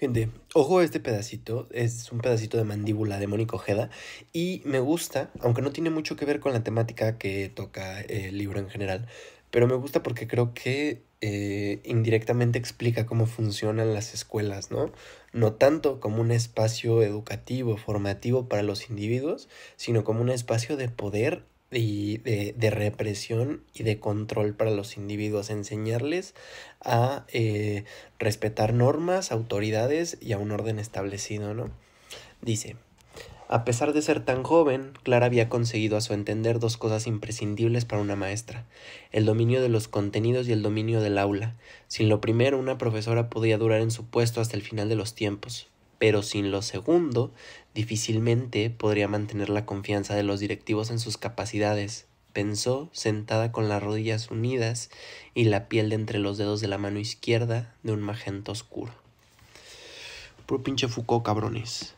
Gente, ojo a este pedacito, es un pedacito de mandíbula de Mónica Ojeda y me gusta, aunque no tiene mucho que ver con la temática que toca el libro en general, pero me gusta porque creo que indirectamente explica cómo funcionan las escuelas, ¿no? No tanto como un espacio educativo, formativo para los individuos, sino como un espacio de poder y de represión y de control para los individuos, enseñarles a respetar normas, autoridades y a un orden establecido, ¿no? Dice, a pesar de ser tan joven, Clara había conseguido a su entender dos cosas imprescindibles para una maestra, el dominio de los contenidos y el dominio del aula. Sin lo primero, una profesora podía durar en su puesto hasta el final de los tiempos, pero sin lo segundo, difícilmente podría mantener la confianza de los directivos en sus capacidades. Pensó, sentada con las rodillas unidas y la piel de entre los dedos de la mano izquierda de un magenta oscuro. Puro pinche Foucault, cabrones.